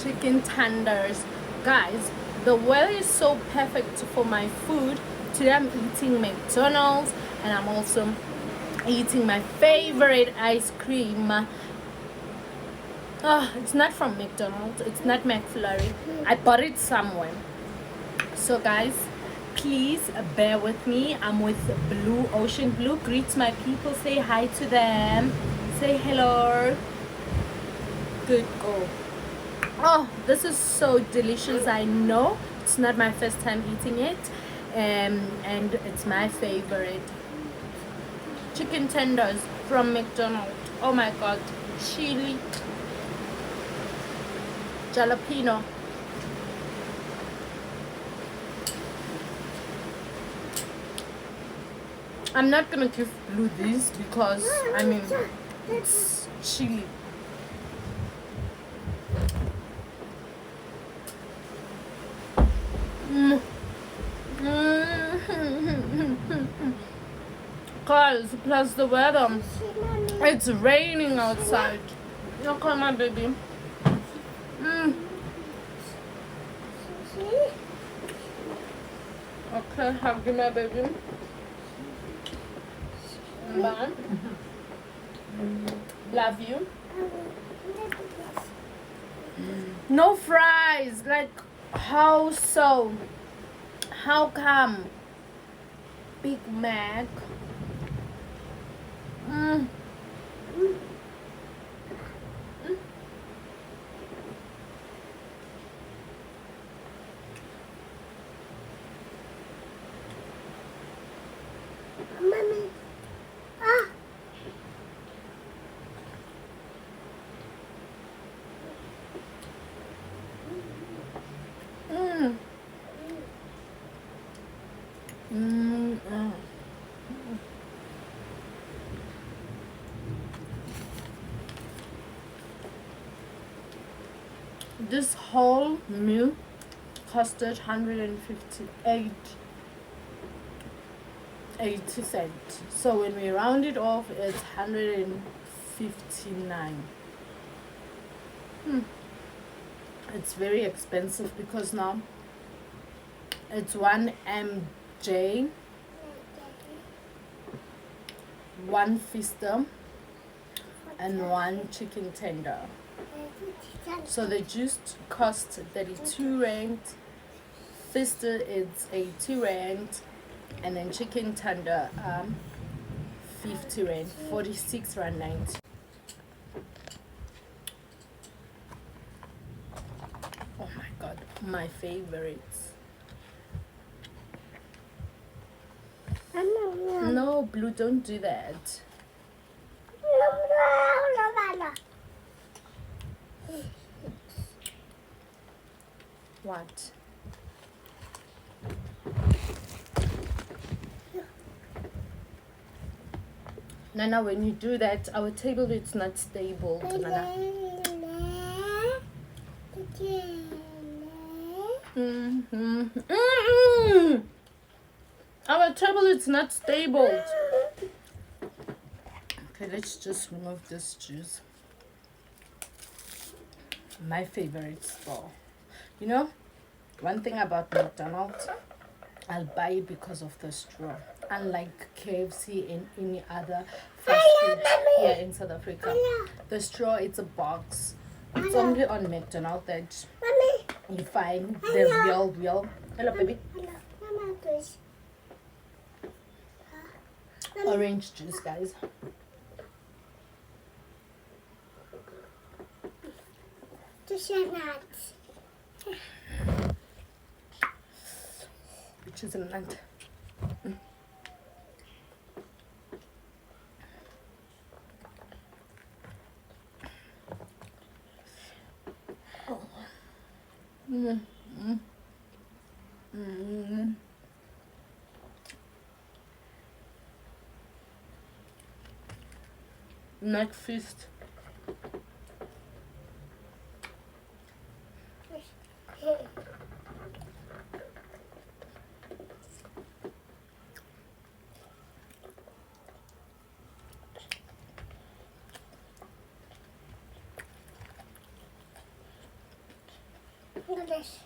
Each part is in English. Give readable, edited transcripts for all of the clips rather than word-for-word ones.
chicken tenders. Guys, the weather is so perfect for my food. Today I'm eating McDonald's and I'm also eating my favorite ice cream. It's not from McDonald's, it's not McFlurry. I bought it somewhere. So guys, please bear with me. I'm with Blue Ocean. Blue, greet my people, say hi to them, say hello. Good, go. Oh, this is so delicious. I know it's not my first time eating it, and it's my favorite. Chicken tenders from McDonald's. Oh my god, chili, jalapeno. I'm not gonna give Blue this because I mean it's chili. Guys, plus the weather, it's raining outside. Look at my baby. Okay, hug my baby. Bye. Love you. No fries. Like, how so? How come? Big Mac. Mommy. This whole meal costed 158.80 cents. So when we round it off, it's 159. It's very expensive because now it's 1 MJ, 1 Fister, and 1 chicken tender. So the juice costs 32 rand, Fister is 82 rand, and then chicken tender 50 rand, 46 rand 90. Oh my god, my favorites. No, Blue, don't do that. What? Nana, when you do that, our table is not stable. Nana. Our table is not stable. Okay, let's just remove this juice. My favorite store. You know, one thing about McDonald's, I'll buy it because of the straw. Unlike KFC and any other fast food here in South Africa, the straw, it's a box. It's only on McDonald's that you find the real. Hello, baby. Orange juice, guys. Which is a nut. Neck fist. English.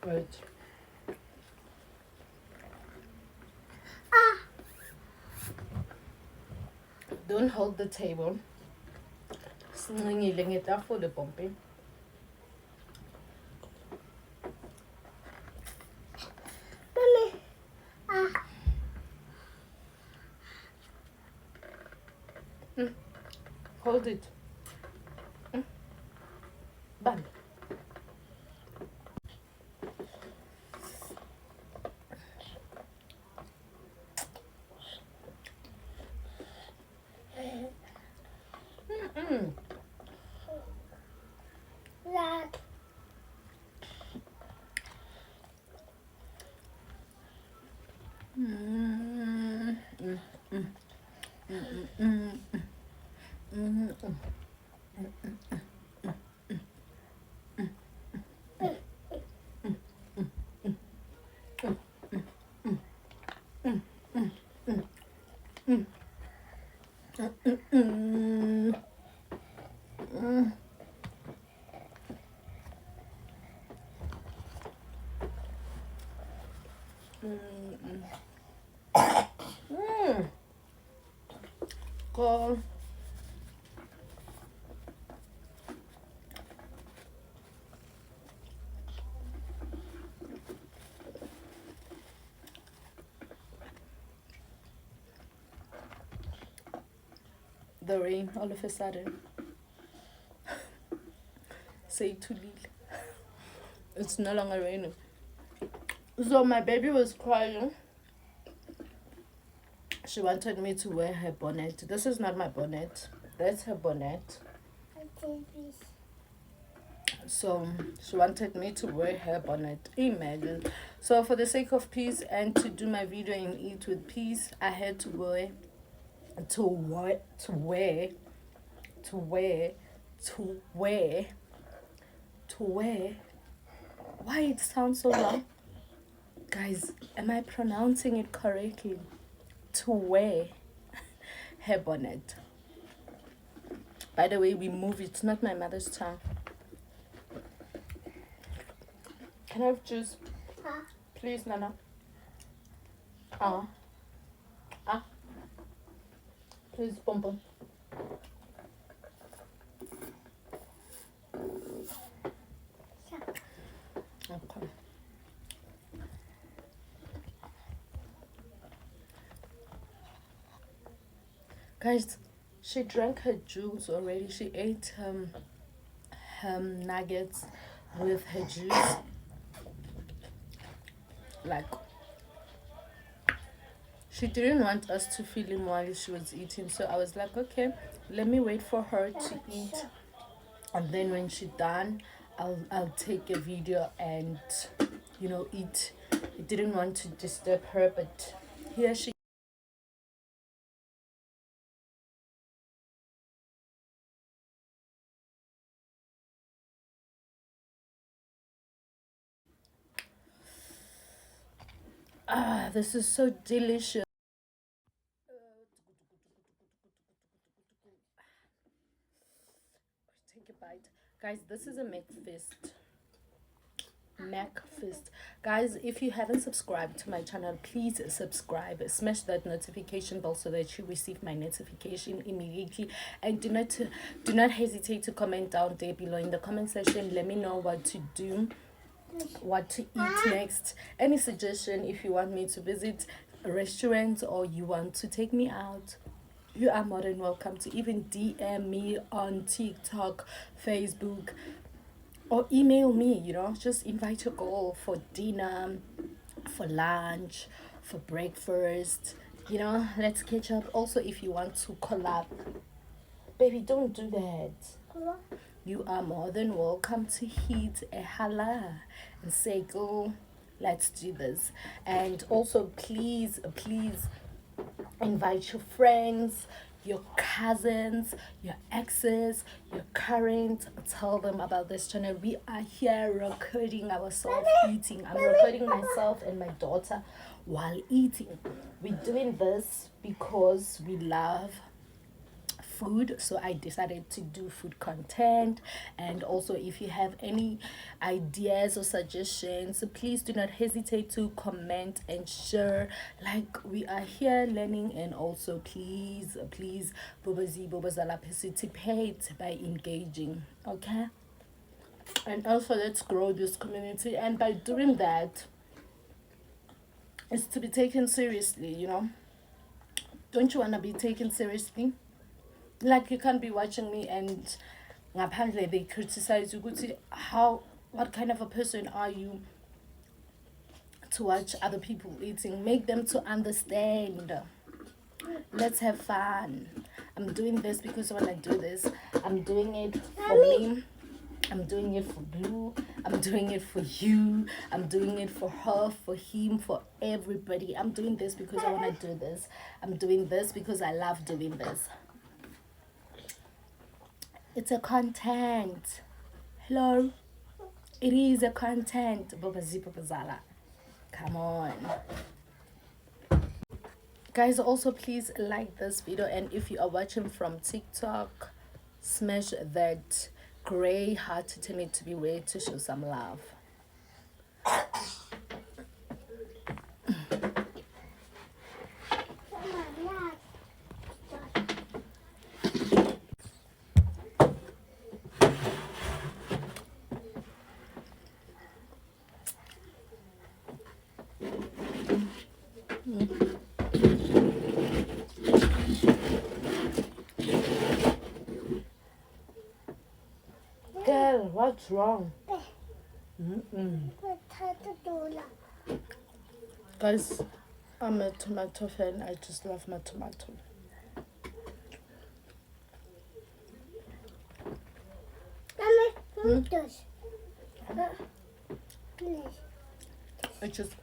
Wait. Ah, Don't hold the table. Singingile ngetafula pompi. mommy. Ah, Hold it. Bam. that. Go. The rain all of a sudden. Say to Lil. It's no longer raining. So my baby was crying. She wanted me to wear her bonnet. This is not my bonnet. That's her bonnet. So she wanted me to wear her bonnet. Imagine. So for the sake of peace and to do my video in Eat with Peace, I had to wear why it sounds so long? Guys, am I pronouncing it correctly? To wear her bonnet. By the way, we move. It's not my mother's tongue. Can I have juice? Please, Nana. Please, Pom Pom. Okay. Guys, she drank her juice already. She ate nuggets with her juice. Like, she didn't want us to film while she was eating, so I was like, okay, let me wait for her to eat, and then when she's done, I'll take a video and eat. I didn't want to disturb her, but here she. This is so delicious. Take a bite. Guys, this is a McFist. Guys, if you haven't subscribed to my channel, please subscribe. Smash that notification bell so that you receive my notification immediately. And do not hesitate to comment down there below in the comment section. Let me know what to do, what to eat next, any suggestion. If you want me to visit a restaurant or you want to take me out, you are more than welcome to even DM me on TikTok, Facebook, or email me. Just invite your girl for dinner, for lunch, for breakfast. Let's catch up. Also, if you want to collab, baby, don't do that. You are more than welcome to hit a holla and say, go, let's do this. And also, please invite your friends, your cousins, your exes, your current. Tell them about this channel. We are here recording ourselves eating. I'm recording myself and my daughter while eating. We're doing this because we love food, so I decided to do food content. And also, if you have any ideas or suggestions, please do not hesitate to comment and share. Like, we are here learning, and also please bobazi bobazala participate by engaging, okay? And also, let's grow this community, and by doing that, it's to be taken seriously, you know. Don't you want to be taken seriously? Like, you can't be watching me and ngaphandle they criticize you. What kind of a person are you to watch other people eating? Make them to understand. Let's have fun. I'm doing this because I want to do this. I'm doing it for me. I'm doing it for Blue. I'm doing it for you. I'm doing it for her, for him, for everybody. I'm doing this because I want to do this. I'm doing this because I love doing this. It's a content. Hello? It is a content. Bobazi Bobazala. Come on. Guys, also please like this video, and if you are watching from TikTok, smash that gray heart to turn it to be red to show some love. Girl, what's wrong? Guys, I'm a tomato fan. I just love my tomato. I just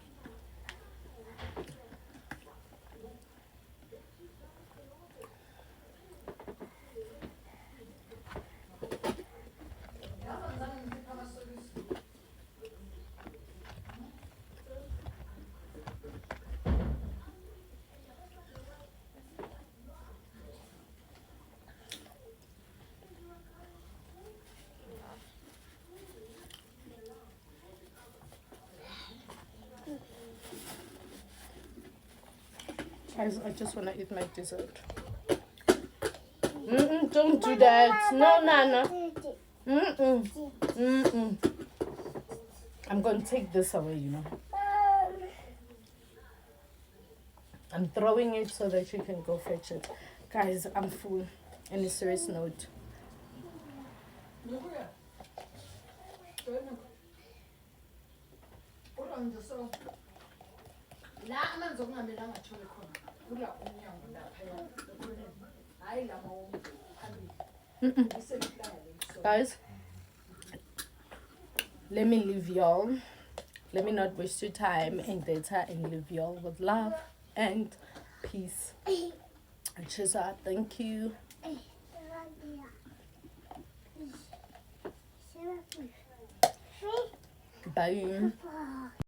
guys, I just want to eat my dessert. Don't do that. No, Nana. I'm going to take this away, you know. I'm throwing it so that you can go fetch it. Guys, I'm full. On a serious note. Guys, let me leave y'all. Let me not waste your time and data, and leave y'all with love and peace. Chisa, thank you. Bye.